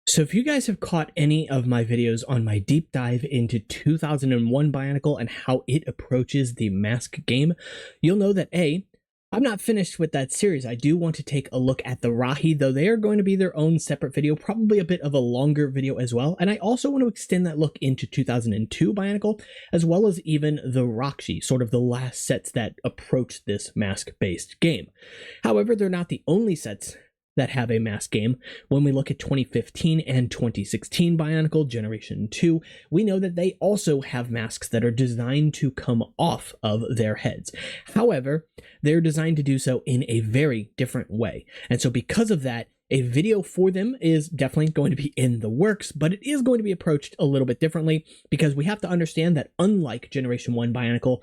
So if you guys have caught any of my videos on my deep dive into 2001 Bionicle and how it approaches the mask game, you'll know that I'm not finished with that series. I do want to take a look at the Rahi, though they are going to be their own separate video, probably a bit of a longer video as well. And I also want to extend that look into 2002 Bionicle, as well as even the Rakshi, sort of the last sets that approach this mask-based game. However, they're not the only sets that have a mask game. When we look at 2015 and 2016 Bionicle Generation 2, we know that they also have masks that are designed to come off of their heads. However, they're designed to do so in a very different way. And so because of that, a video for them is definitely going to be in the works, but it is going to be approached a little bit differently because we have to understand that unlike Generation 1 Bionicle,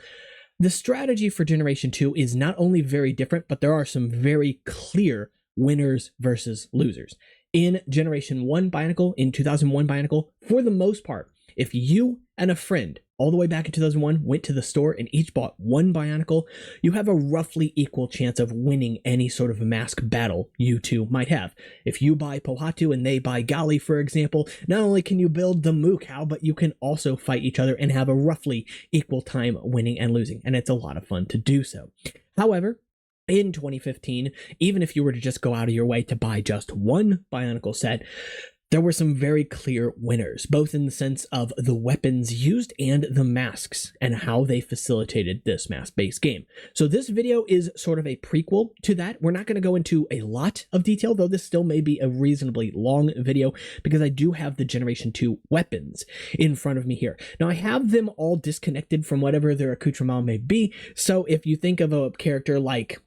the strategy for Generation 2 is not only very different, but there are some very clear winners versus losers. In Generation 1 Bionicle, in 2001 Bionicle, for the most part, if you and a friend all the way back in 2001 went to the store and each bought one Bionicle, you have a roughly equal chance of winning any sort of mask battle you two might have. If you buy Pohatu and they buy Gali, for example, not only can you build the Moo Cow, but you can also fight each other and have a roughly equal time winning and losing, and it's a lot of fun to do so. However, in 2015, even if you were to just go out of your way to buy just one Bionicle set, there were some very clear winners, both in the sense of the weapons used and the masks and how they facilitated this mask-based game. So this video is sort of a prequel to that. We're not going to go into a lot of detail, though this still may be a reasonably long video because I do have the Generation 2 weapons in front of me here. Now, I have them all disconnected from whatever their accoutrement may be, so if you think of a character like,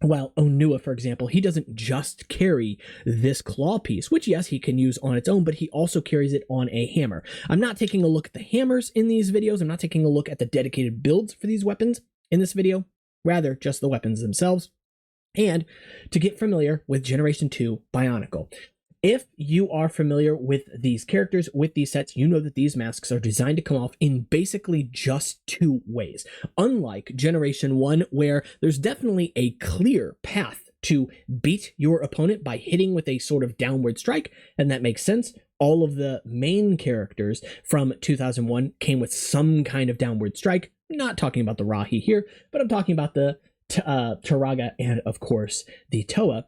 well, Onua, for example, he doesn't just carry this claw piece, which, yes, he can use on its own, but he also carries it on a hammer. I'm not taking a look at the hammers in these videos. I'm not taking a look at the dedicated builds for these weapons in this video, rather just the weapons themselves. And to get familiar with Generation 2 Bionicle. If you are familiar with these characters, with these sets, you know that these masks are designed to come off in basically just two ways. Unlike Generation 1, where there's definitely a clear path to beat your opponent by hitting with a sort of downward strike, and that makes sense. All of the main characters from 2001 came with some kind of downward strike. I'm not talking about the Rahi here, but I'm talking about the Turaga and, of course, the Toa.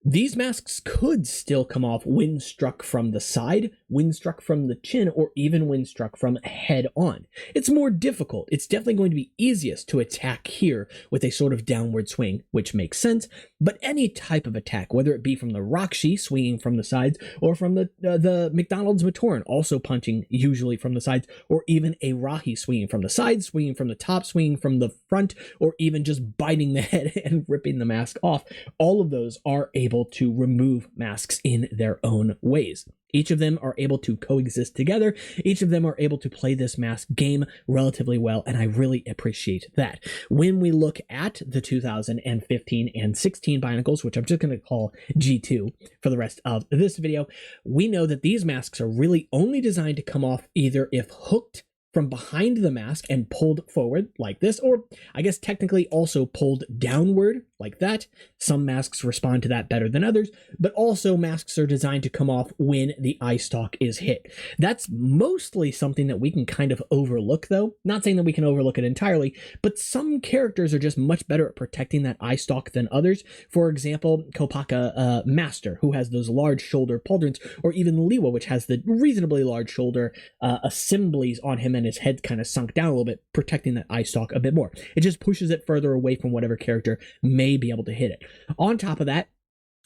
These masks could still come off when struck from the side, when struck from the chin, or even when struck from head on. It's more difficult. It's definitely going to be easiest to attack here with a sort of downward swing, which makes sense, but any type of attack, whether it be from the Rakshi swinging from the sides, or from the McDonald's Matoran also punching usually from the sides, or even a Rahi swinging from the sides, swinging from the top, swinging from the front, or even just biting the head and ripping the mask off, all of those are able to remove masks in their own ways. Each of them are able to coexist together. Each of them are able to play this mask game relatively well, and I really appreciate that. When we look at the 2015 and 16 Bionicles, which I'm just going to call G2 for the rest of this video, we know that these masks are really only designed to come off either if hooked from behind the mask and pulled forward like this, or I guess technically also pulled downward like that. Some masks respond to that better than others, but also masks are designed to come off when the eye stalk is hit. That's mostly something that we can kind of overlook, though. Not saying that we can overlook it entirely, but some characters are just much better at protecting that eye stalk than others. For example, Kopaka Master, who has those large shoulder pauldrons, or even Liwa, which has the reasonably large shoulder assemblies on him and his head kind of sunk down a little bit, protecting that eye stalk a bit more. It just pushes it further away from whatever character may be able to hit it. On top of that,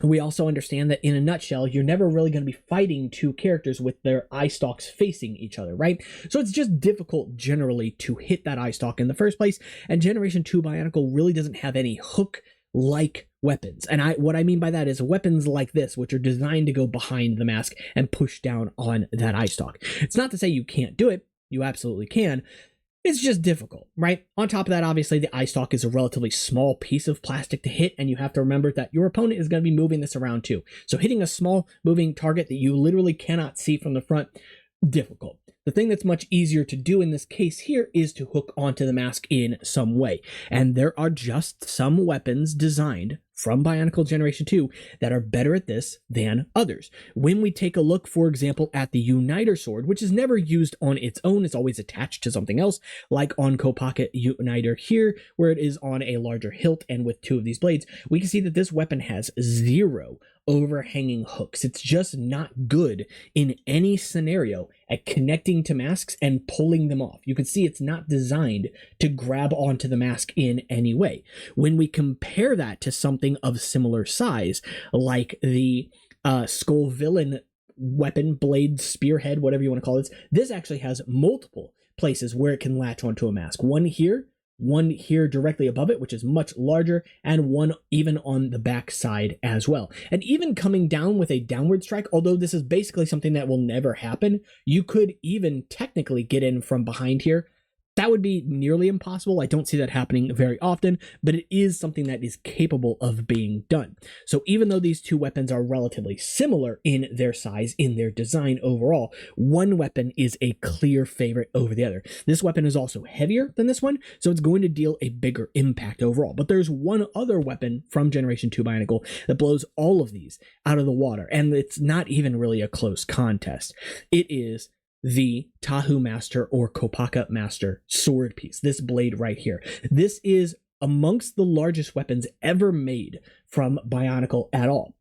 we also understand that in a nutshell, you're never really going to be fighting two characters with their eye stalks facing each other, right? So it's just difficult generally to hit that eye stalk in the first place, and Generation 2 Bionicle really doesn't have any hook-like weapons. And what I mean by that is weapons like this, which are designed to go behind the mask and push down on that eye stalk. It's not to say you can't do it. You absolutely can. It's just difficult, right? On top of that, obviously, the eye stalk is a relatively small piece of plastic to hit, and you have to remember that your opponent is going to be moving this around too. So hitting a small moving target that you literally cannot see from the front, difficult. The thing that's much easier to do in this case here is to hook onto the mask in some way. And there are just some weapons designed from Bionicle Generation 2 that are better at this than others. When we take a look, for example, at the Uniter sword, which is never used on its own, it's always attached to something else, like on Kopaka Uniter here, where it is on a larger hilt and with two of these blades, we can see that this weapon has 0 overhanging hooks. It's just not good in any scenario at connecting to masks and pulling them off. You can see it's not designed to grab onto the mask in any way. When we compare that to something of similar size, like the Skull Villain weapon, blade, spearhead, whatever you want to call this actually has multiple places where it can latch onto a mask. One here directly above it, which is much larger, and one even on the back side as well. And even coming down with a downward strike, although this is basically something that will never happen, you could even technically get in from behind here. That would be nearly impossible. I don't see that happening very often, but it is something that is capable of being done. So even though these two weapons are relatively similar in their size, in their design overall, one weapon is a clear favorite over the other. This weapon is also heavier than this one, so it's going to deal a bigger impact overall. But there's one other weapon from Generation 2 Bionicle that blows all of these out of the water, and it's not even really a close contest. It is the Tahu Master or Kopaka Master sword piece, this blade right here. This is amongst the largest weapons ever made from Bionicle at all.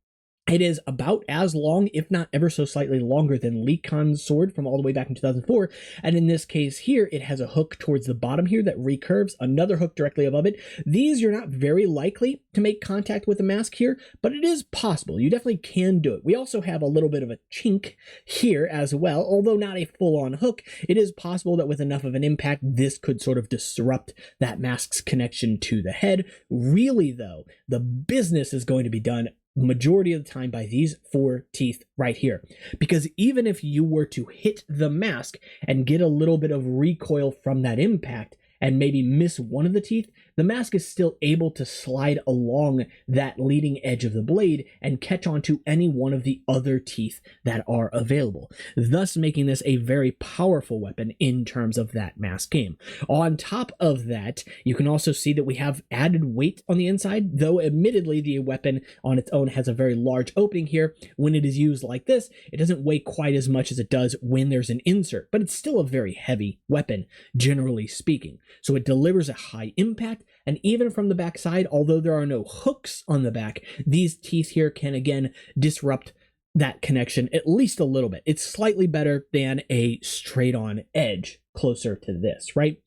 It is about as long, if not ever so slightly longer, than Lee Khan's sword from all the way back in 2004. And in this case here, it has a hook towards the bottom here that recurves, another hook directly above it. These you're not very likely to make contact with the mask here, but it is possible. You definitely can do it. We also have a little bit of a chink here as well, although not a full-on hook. It is possible that with enough of an impact, this could sort of disrupt that mask's connection to the head. Really, though, the business is going to be done majority of the time by these 4 teeth right here, because even if you were to hit the mask and get a little bit of recoil from that impact and maybe miss one of the teeth, the mask is still able to slide along that leading edge of the blade and catch onto any one of the other teeth that are available, thus making this a very powerful weapon in terms of that mask game. On top of that, you can also see that we have added weight on the inside, though admittedly the weapon on its own has a very large opening here. When it is used like this, it doesn't weigh quite as much as it does when there's an insert, but it's still a very heavy weapon, generally speaking. So it delivers a high impact, and even from the back side, although there are no hooks on the back, these teeth here can again disrupt that connection at least a little bit. It's slightly better than a straight-on edge closer to this, right?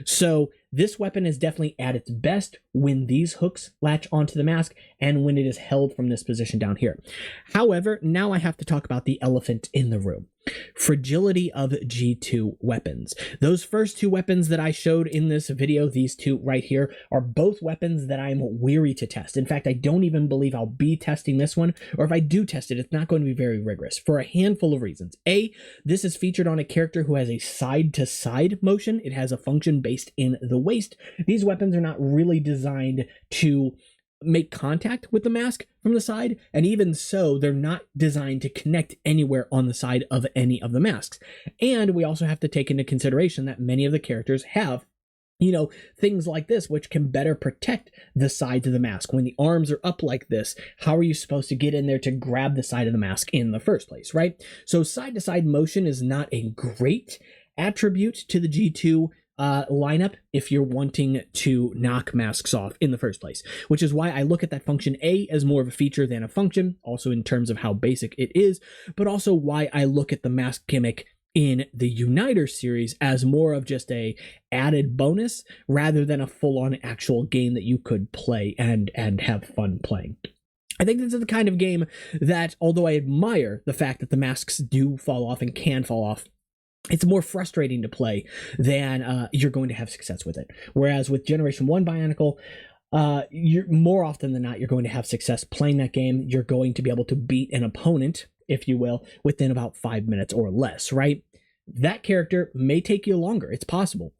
So this weapon is definitely at its best when these hooks latch onto the mask and when it is held from this position down here. However, now I have to talk about the elephant in the room. Fragility of G2 weapons. Those first 2 weapons that I showed in this video, these 2 right here, are both weapons that I'm weary to test. In fact, I don't even believe I'll be testing this one, or if I do test it, it's not going to be very rigorous for a handful of reasons. A, this is featured on a character who has a side-to-side motion. It has a function based in the waist. These weapons are not really designed to make contact with the mask from the side, and even so, they're not designed to connect anywhere on the side of any of the masks. And we also have to take into consideration that many of the characters have, you know, things like this, which can better protect the sides of the mask. When the arms are up like this, how are you supposed to get in there to grab the side of the mask in the first place, right? So side-to-side motion is not a great attribute to the G2 lineup if you're wanting to knock masks off in the first place, which is why I look at that function A as more of a feature than a function, also in terms of how basic it is, but also why I look at the mask gimmick in the Uniter series as more of just a added bonus rather than a full-on actual game that you could play and have fun playing. I think this is the kind of game that, although I admire the fact that the masks do fall off and can fall off, it's more frustrating to play than you're going to have success with it. Whereas with Generation 1 Bionicle, you're more often than not, you're going to have success playing that game. You're going to be able to beat an opponent, if you will, within about 5 minutes or less, right? That character may take you longer. It's possible,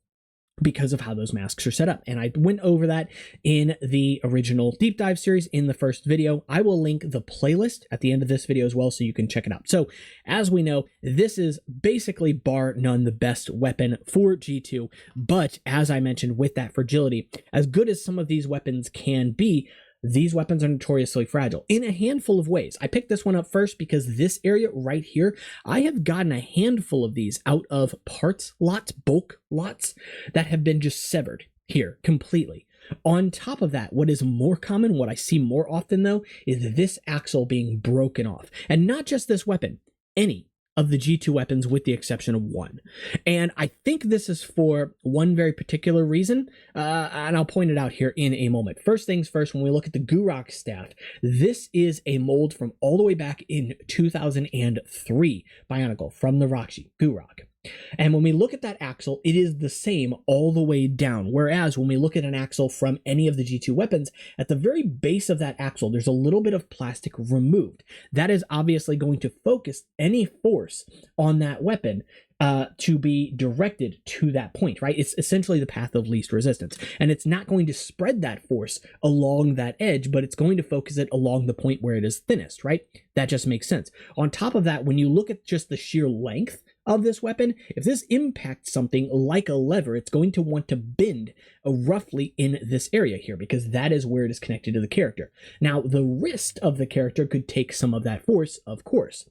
because of how those masks are set up. And I went over that in the original deep dive series in the first video. I will link the playlist at the end of this video as well, so you can check it out. So as we know, this is basically bar none the best weapon for G2. But as I mentioned, with that fragility, as good as some of these weapons can be, these weapons are notoriously fragile in a handful of ways. I picked this one up first because this area right here, I have gotten a handful of these out of parts lots, bulk lots, that have been just severed here completely. On top of that, what is more common, what I see more often though, is this axle being broken off. And not just this weapon, any of the G2 weapons with the exception of one. And I think this is for one very particular reason, and I'll point it out here in a moment. First things first, when we look at the Gurok staff, this is a mold from all the way back in 2003 Bionicle from the Roxy Gurok. And when we look at that axle, it is the same all the way down. Whereas when we look at an axle from any of the G2 weapons, at the very base of that axle, there's a little bit of plastic removed. That is obviously going to focus any force on that weapon to be directed to that point, right? It's essentially the path of least resistance. And it's not going to spread that force along that edge, but it's going to focus it along the point where it is thinnest, right? That just makes sense. On top of that, when you look at just the sheer length of this weapon, if this impacts something like a lever, it's going to want to bend roughly in this area here because that is where it is connected to the character. Now, the wrist of the character could take some of that force, of course,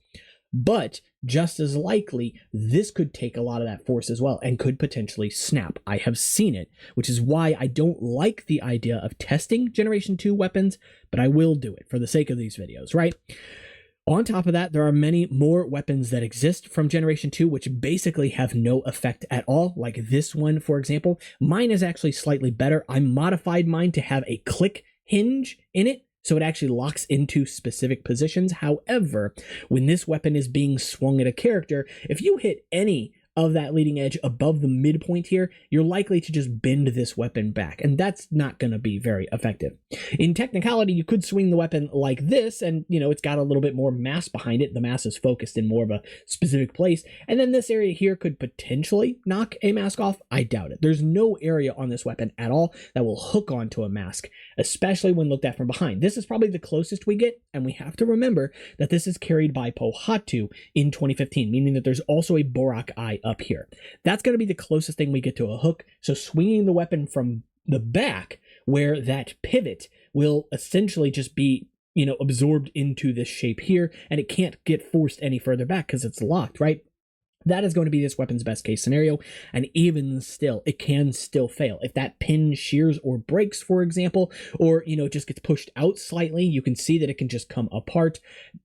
but just as likely, this could take a lot of that force as well and could potentially snap. I have seen it, which is why I don't like the idea of testing Generation 2 weapons, but I will do it for the sake of these videos, right? On top of that, there are many more weapons that exist from Generation 2 which basically have no effect at all, like this one, for example. Mine is actually slightly better. I modified mine to have a click hinge in it, so it actually locks into specific positions. However, when this weapon is being swung at a character, if you hit any of that leading edge above the midpoint here, you're likely to just bend this weapon back, and that's not going to be very effective. In technicality, you could swing the weapon like this, and it's got a little bit more mass behind it. The mass is focused in more of a specific place, and then this area here could potentially knock a mask off. I doubt it. There's no area on this weapon at all that will hook onto a mask, especially when looked at from behind. This is probably the closest we get, and we have to remember that this is carried by Pohatu in 2015, meaning that there's also a Borak eye up here. That's going to be the closest thing we get to a hook. So swinging the weapon from the back where that pivot will essentially just be, absorbed into this shape here, and it can't get forced any further back because it's locked, right? That is going to be this weapon's best case scenario, and even still, it can still fail. If that pin shears or breaks, for example, or, just gets pushed out slightly, you can see that it can just come apart.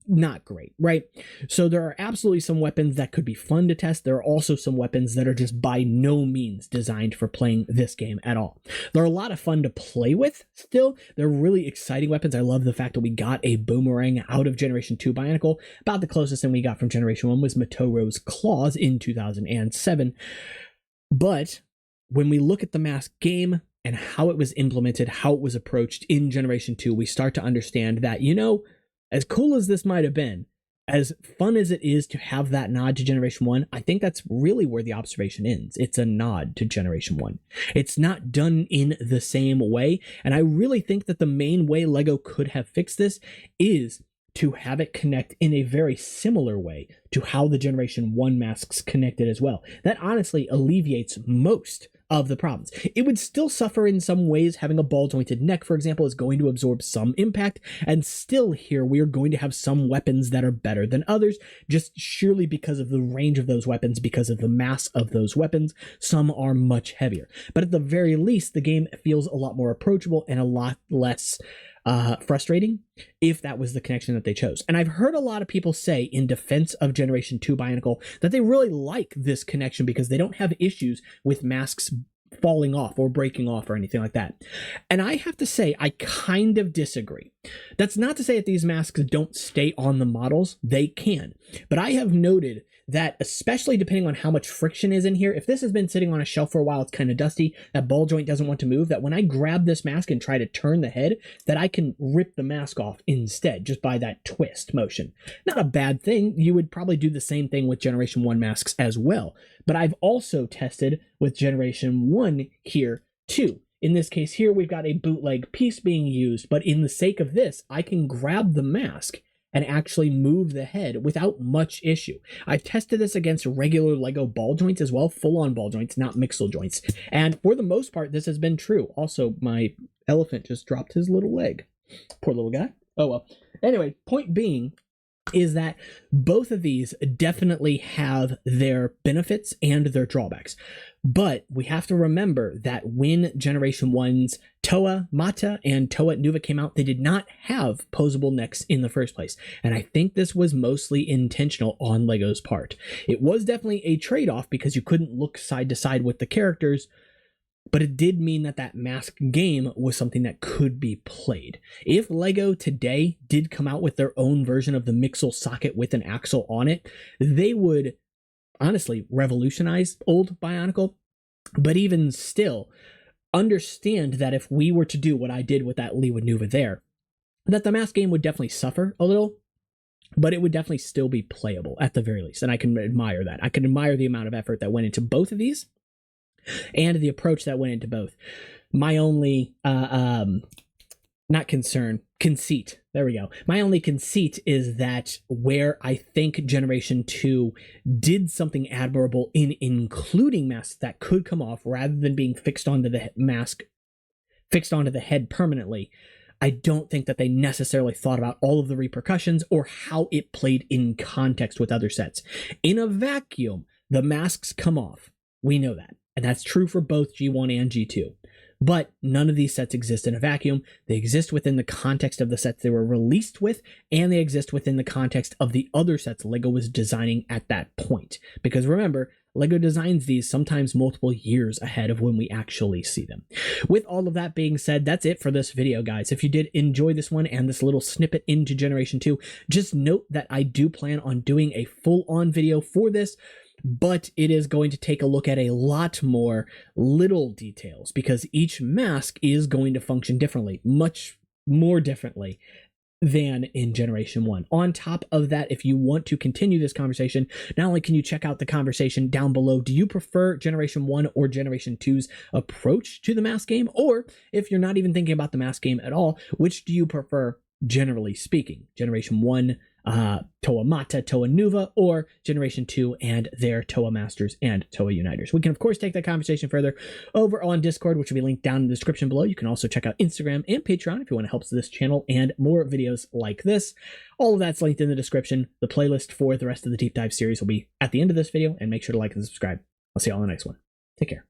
Not great, right? So there are absolutely some weapons that could be fun to test. There are also some weapons that are just by no means designed for playing this game at all. They're a lot of fun to play with still. They're really exciting weapons. I love the fact that we got a boomerang out of Generation 2 Bionicle. About the closest thing we got from Generation 1 was Matoro's claws in 2007. But when we look at the mask game and how it was implemented, how it was approached in Generation 2, we start to understand that, as cool as this might have been, as fun as it is to have that nod to Generation 1, I think that's really where the observation ends. It's a nod to Generation 1. It's not done in the same way, and I really think that the main way LEGO could have fixed this is to have it connect in a very similar way to how the Generation 1 masks connected as well. That honestly alleviates most of the problems. It would still suffer in some ways. Having a ball-jointed neck, for example, is going to absorb some impact, and still here we are going to have some weapons that are better than others, just surely because of the range of those weapons, because of the mass of those weapons. Some are much heavier. But at the very least, the game feels a lot more approachable and a lot less frustrating if that was the connection that they chose. And I've heard a lot of people say in defense of Generation 2 Bionicle that they really like this connection because they don't have issues with masks falling off or breaking off or anything like that. And I have to say, I kind of disagree. That's not to say that these masks don't stay on the models. They can. But I have noted that, especially depending on how much friction is in here, if this has been sitting on a shelf for a while, it's kind of dusty, that ball joint doesn't want to move, that when I grab this mask and try to turn the head, that I can rip the mask off instead, just by that twist motion. Not a bad thing. You would probably do the same thing with Generation 1 masks as well. But I've also tested with Generation 1 here too. In this case here, we've got a bootleg piece being used, but in the sake of this, I can grab the mask and actually move the head without much issue. I've tested this against regular LEGO ball joints as well, full-on ball joints, not mixel joints. And for the most part, this has been true. Also, my elephant just dropped his little leg. Poor little guy. Oh well. Anyway, point being is that both of these definitely have their benefits and their drawbacks. But we have to remember that when Generation 1's Toa Mata and Toa Nuva came out, they did not have posable necks in the first place. And I think this was mostly intentional on LEGO's part. It was definitely a trade-off because you couldn't look side to side with the characters, but it did mean that that mask game was something that could be played. If LEGO today did come out with their own version of the Mixel socket with an axle on it, they would honestly revolutionize old Bionicle. But even still, understand that if we were to do what I did with that Lewa Nuva there, that the mask game would definitely suffer a little, but it would definitely still be playable at the very least. And I can admire that. I can admire the amount of effort that went into both of these and the approach that went into both. My only not concern, conceit. There we go. My only conceit is that where I think Generation 2 did something admirable in including masks that could come off rather than being fixed onto the mask, fixed onto the head permanently, I don't think that they necessarily thought about all of the repercussions or how it played in context with other sets. In a vacuum, the masks come off. We know that. And that's true for both G1 and G2. But none of these sets exist in a vacuum. They exist within the context of the sets they were released with, and they exist within the context of the other sets LEGO was designing at that point. Because remember, LEGO designs these sometimes multiple years ahead of when we actually see them. With all of that being said, that's it for this video, guys. If you did enjoy this one and this little snippet into Generation 2, just note that I do plan on doing a full-on video for this, but it is going to take a look at a lot more little details because each mask is going to function differently, much more differently than in Generation 1. On top of that, if you want to continue this conversation, not only can you check out the conversation down below, do you prefer Generation 1 or Generation 2's approach to the mask game? Or if you're not even thinking about the mask game at all, which do you prefer generally speaking? Generation 1, Toa Mata, Toa Nuva, or Generation 2 and their Toa Masters and Toa Uniters. We can, of course, take that conversation further over on Discord, which will be linked down in the description below. You can also check out Instagram and Patreon if you want to help this channel and more videos like this. All of that's linked in the description. The playlist for the rest of the deep dive series will be at the end of this video, and make sure to like and subscribe. I'll see you all in the next one. Take care.